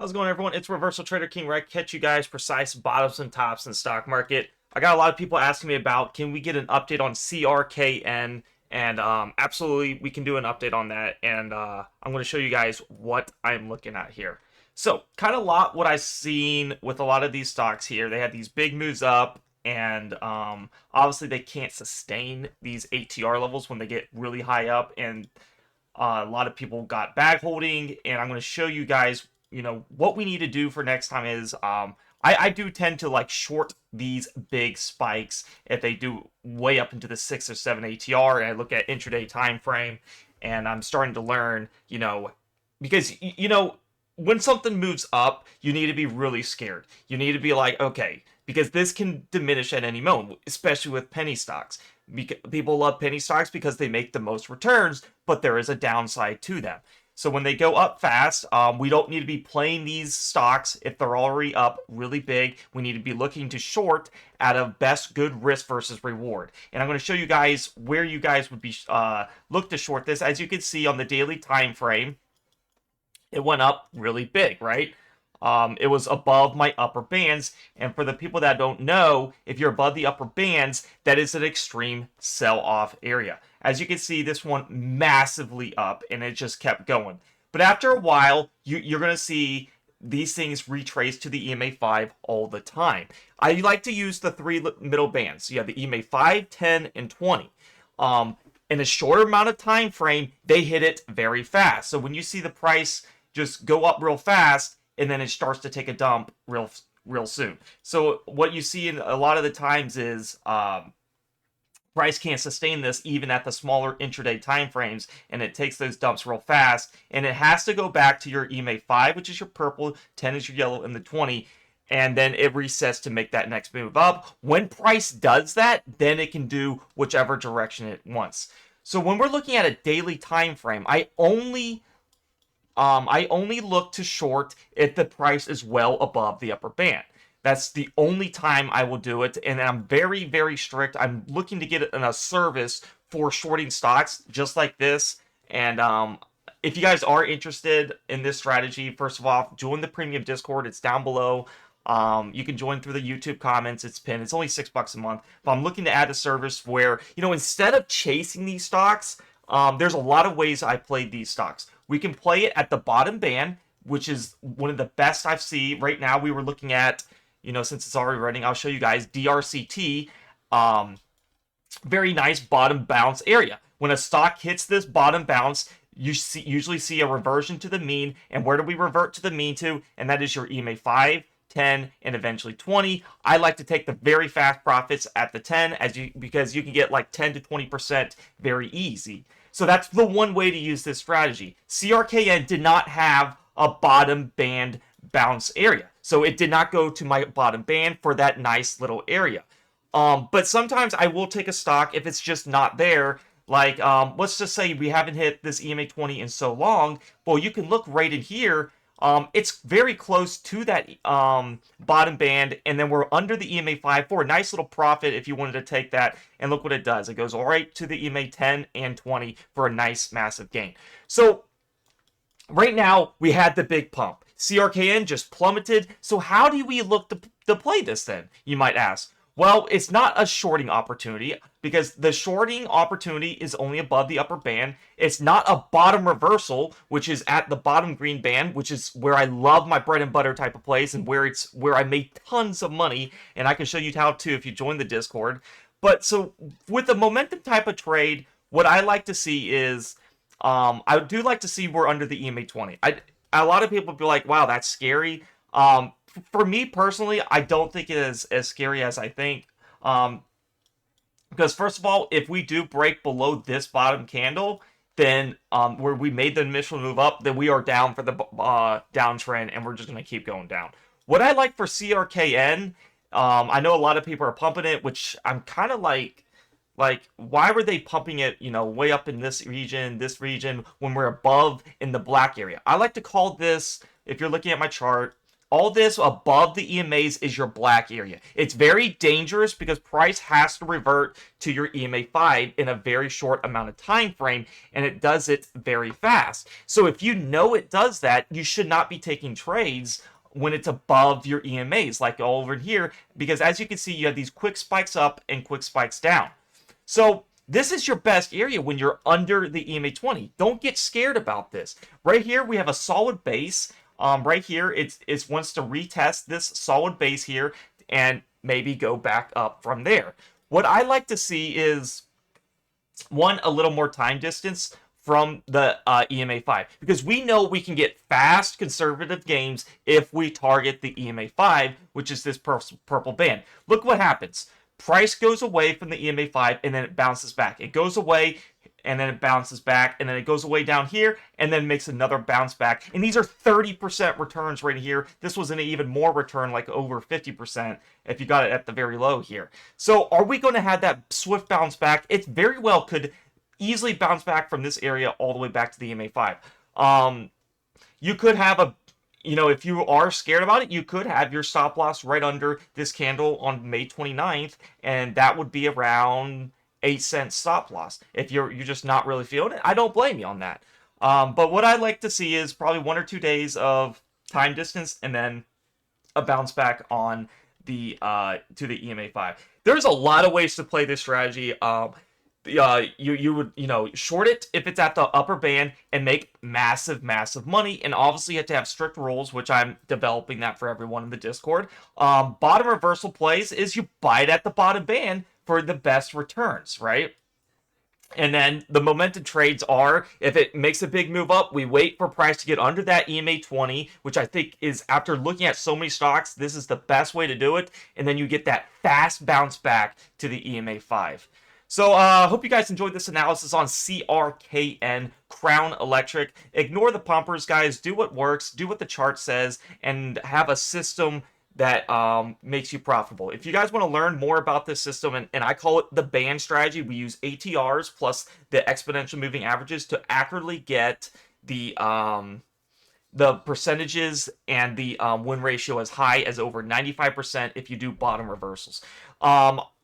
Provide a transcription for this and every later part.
How's it going, everyone? It's Reversal Trader King, where I catch you guys precise bottoms and tops in the stock market. I got a lot of people asking me about, can we get an update on CRKN? And absolutely, we can do an update on that. And I'm going to show you guys what I'm looking at here. So, kind of what I've seen with a lot of these stocks here. They had these big moves up, and obviously they can't sustain these ATR levels when they get really high up. And a lot of people got bag holding, and I'm going to show you guys, what we need to do for next time is, I do tend to like short these big spikes if they do way up into the 6 or 7 ATR, and I look at intraday time frame, and I'm starting to learn, because, when something moves up, you need to be really scared. You need to be like, okay, because this can diminish at any moment, especially with penny stocks. People love penny stocks because they make the most returns, but there is a downside to them. So when they go up fast, we don't need to be playing these stocks if they're already up really big. We need to be looking to short out of best good risk versus reward. And I'm going to show you guys where you guys would be look to short this. As you can see on the daily time frame, it went up really big, right? It was above my upper bands. And for the people that don't know, if you're above the upper bands, that is an extreme sell-off area. As you can see, this one massively up, and it just kept going. But after a while, you're going to see these things retrace to the EMA 5 all the time. I like to use the three middle bands. So you have the EMA 5, 10, and 20. In a shorter amount of time frame, they hit it very fast. So when you see the price just go up real fast, and then it starts to take a dump real soon. So what you see in a lot of the times is price can't sustain this even at the smaller intraday time frames, and it takes those dumps real fast, and it has to go back to your EMA 5, which is your purple, 10 is your yellow, and the 20, and then it resets to make that next move up. When price does that, then it can do whichever direction it wants. So when we're looking at a daily time frame, I only look to short if the price is well above the upper band. That's the only time I will do it, and I'm very, very strict. I'm looking to get it in a service for shorting stocks just like this. And if you guys are interested in this strategy, first of all, join the premium Discord. It's down below. You can join through the YouTube comments. It's pinned. It's only $6 a month. But I'm looking to add a service where, instead of chasing these stocks, there's a lot of ways I played these stocks. We can play it at the bottom band, which is one of the best I've seen. Right now, we were looking at, since it's already running, I'll show you guys DRCT. Very nice bottom bounce area. When a stock hits this bottom bounce, you usually see a reversion to the mean. And where do we revert to the mean to? And that is your EMA 5, 10, and eventually 20. I like to take the very fast profits at the 10 because you can get like 10 to 20% very easy. So that's the one way to use this strategy. CRKN did not have a bottom band bounce area. So it did not go to my bottom band for that nice little area. But sometimes I will take a stock if it's just not there. Like, let's just say we haven't hit this EMA 20 in so long. Well, you can look right in here. It's very close to that bottom band, and then we're under the EMA 5 for a nice little profit if you wanted to take that. And look what it does. It goes all right to the EMA 10 and 20 for a nice massive gain. So right now, we had the big pump. CRKN just plummeted. So how do we look to play this then, you might ask? Well, it's not a shorting opportunity because the shorting opportunity is only above the upper band. It's not a bottom reversal, which is at the bottom green band, which is where I love my bread and butter type of plays and where I made tons of money. And I can show you how to if you join the Discord. But so with the momentum type of trade, what I like to see is I do like to see we're under the EMA 20. A lot of people be like, wow, that's scary. For me personally, I don't think it is as scary as I think. Because first of all, if we do break below this bottom candle, then where we made the initial move up, then we are down for the downtrend, and we're just going to keep going down. What I like for CRKN, I know a lot of people are pumping it, which I'm kind of like, why were they pumping it, way up in this region, when we're above in the black area? I like to call this, if you're looking at my chart, All this above the EMAs is your black area. It's very dangerous because price has to revert to your EMA 5 in a very short amount of time frame, and it does it very fast. So if you know it does that, you should not be taking trades when it's above your EMAs, like over here, because as you can see, you have these quick spikes up and quick spikes down. So this is your best area when you're under the EMA 20. Don't get scared about this. Right here, we have a solid base. Right here, it wants to retest this solid base here and maybe go back up from there. What I like to see is, one, a little more time distance from the EMA 5, because we know we can get fast conservative games if we target the EMA 5, which is this purple band. Look what happens. Price goes away from the EMA 5 and then it bounces back. It goes away and then it bounces back, and then it goes away down here and then makes another bounce back. And these are 30% returns right here. This was an even more return, like over 50% if you got it at the very low here. So are we going to have that swift bounce back? It very well could easily bounce back from this area all the way back to the EMA 5. You could have a, if you are scared about it, you could have your stop loss right under this candle on May 29th, and that would be around 8-cent stop loss. If you're just not really feeling it, I don't blame you on that. But what I like to see is probably 1 or 2 days of time distance and then a bounce back on the to the EMA 5. There's a lot of ways to play this strategy. You would short it if it's at the upper band and make massive money, and obviously you have to have strict rules, which I'm developing that for everyone in the Discord. Bottom reversal plays is you buy it at the bottom band for the best returns, right? And then the momentum trades are, if it makes a big move up, we wait for price to get under that EMA 20, which I think is, after looking at so many stocks, this is the best way to do it. And then you get that fast bounce back to the EMA 5. So I hope you guys enjoyed this analysis on CRKN, Crown Electric. Ignore the pumpers, guys. Do what works. Do what the chart says. And have a system that makes you profitable. If you guys want to learn more about this system, and I call it the band strategy, we use ATRs plus the exponential moving averages to accurately get the percentages and the win ratio as high as over 95% if you do bottom reversals.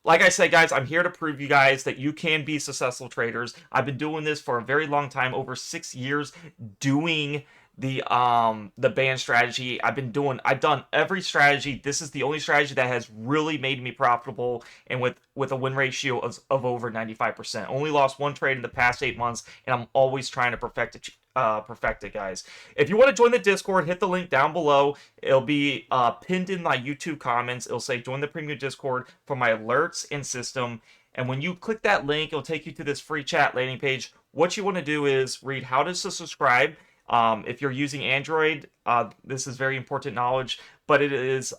Like I said, guys, I'm here to prove you guys that you can be successful traders. I've been doing this for a very long time, over 6 years, doing the band strategy. I've done every strategy. This is the only strategy that has really made me profitable, and with a win ratio of over 95%. Only lost 1 trade in the past 8 months, and I'm always trying to perfect it, guys. If you want to join the Discord, hit the link down below. It'll be pinned in my YouTube comments. It'll say join the premium Discord for my alerts and system. And when you click that link, it'll take you to this free chat landing page. What you want to do is read how to subscribe. If you're using Android, this is very important knowledge, but it is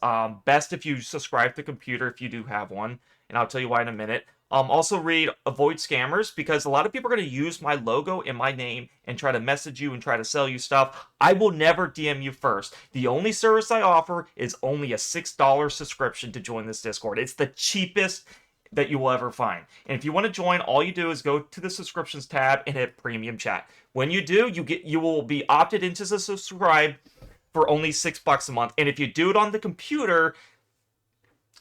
best if you subscribe to the computer if you do have one, and I'll tell you why in a minute. Also read avoid scammers, because a lot of people are going to use my logo and my name and try to message you and try to sell you stuff. I will never DM you first. The only service I offer is only a $6 subscription to join this Discord. It's the cheapest that you will ever find. And if you want to join, all you do is go to the subscriptions tab and hit premium chat. When you do, you will be opted into the subscribe for only $6 a month. And if you do it on the computer,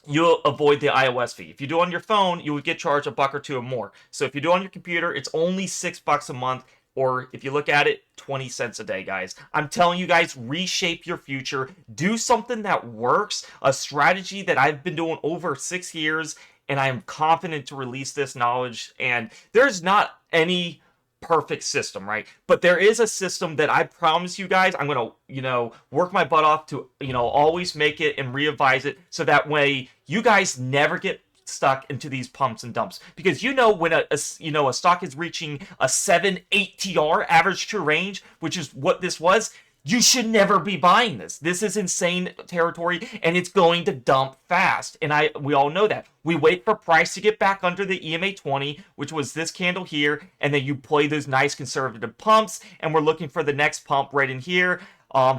you'll avoid the iOS fee. If you do it on your phone, you would get charged $1 or $2 or more. So if you do it on your computer, it's only $6 a month, or if you look at it, 20 cents a day, guys. I'm telling you guys, reshape your future. Do something that works, a strategy that I've been doing over 6 years, and I am confident to release this knowledge. And there's not any perfect system, right? But there is a system that I promise you guys I'm going to, work my butt off to, always make it and revise it, so that way you guys never get stuck into these pumps and dumps. Because when a stock is reaching a 7-8 TR, average true range, which is what this was, you should never be buying this. This is insane territory, and it's going to dump fast. And we all know that. We wait for price to get back under the EMA 20, which was this candle here, and then you play those nice conservative pumps, and we're looking for the next pump right in here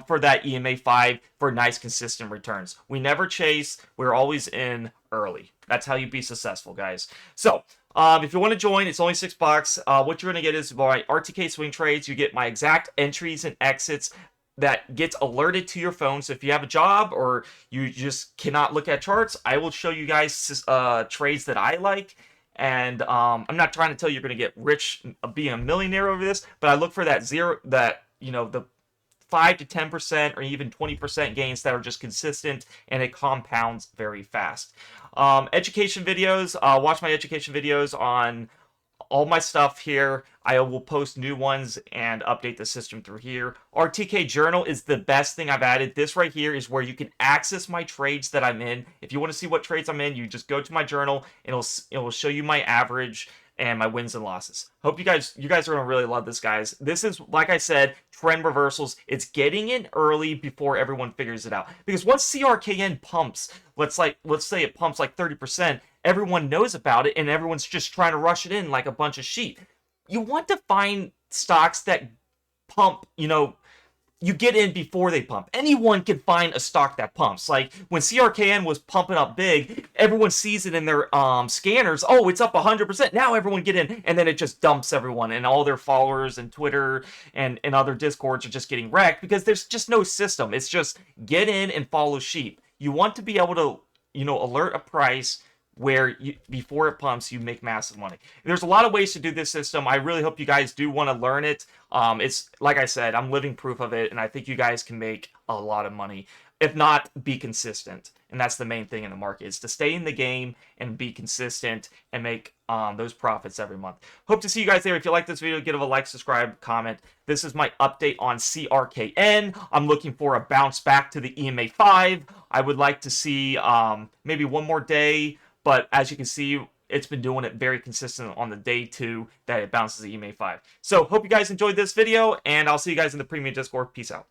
for that EMA 5 for nice consistent returns. We never chase. We're always in early. That's how you be successful, guys. So, if you want to join, it's only $6. What you're going to get is my RTK swing trades. You get my exact entries and exits that gets alerted to your phone. So if you have a job or you just cannot look at charts, I will show you guys trades that I like. And I'm not trying to tell you you're going to get rich, being a millionaire over this, but I look for that zero, that the 5 to 10% or even 20% gains that are just consistent, and it compounds very fast. Education videos, watch my education videos on all my stuff here. I will post new ones and update the system through here. RTK Journal is the best thing I've added. This right here is where you can access my trades that I'm in. If you want to see what trades I'm in, you just go to my journal and it will show you my average and my wins and losses. Hope you guys are gonna really love this, guys. This is, like I said, trend reversals. It's getting in early before everyone figures it out. Because once CRKN pumps, let's say it pumps like 30%, everyone knows about it and everyone's just trying to rush it in like a bunch of sheep. You want to find stocks that pump, you get in before they pump. Anyone can find a stock that pumps. Like when CRKN was pumping up big, everyone sees it in their scanners. Oh, it's up 100%. Now everyone get in, and then it just dumps everyone, and all their followers and Twitter and other Discords are just getting wrecked because there's just no system. It's just get in and follow sheep. You want to be able to, alert a price where before it pumps, you make massive money. There's a lot of ways to do this system. I really hope you guys do want to learn it. It's like I said, I'm living proof of it, and I think you guys can make a lot of money. If not, be consistent. And that's the main thing in the market, is to stay in the game and be consistent and make those profits every month. Hope to see you guys there. If you like this video, give it a like, subscribe, comment. This is my update on CRKN. I'm looking for a bounce back to the EMA 5. I would like to see maybe one more day. But as you can see, it's been doing it very consistent on the day 2 that it bounces the EMA 5. So hope you guys enjoyed this video, and I'll see you guys in the premium Discord. Peace out.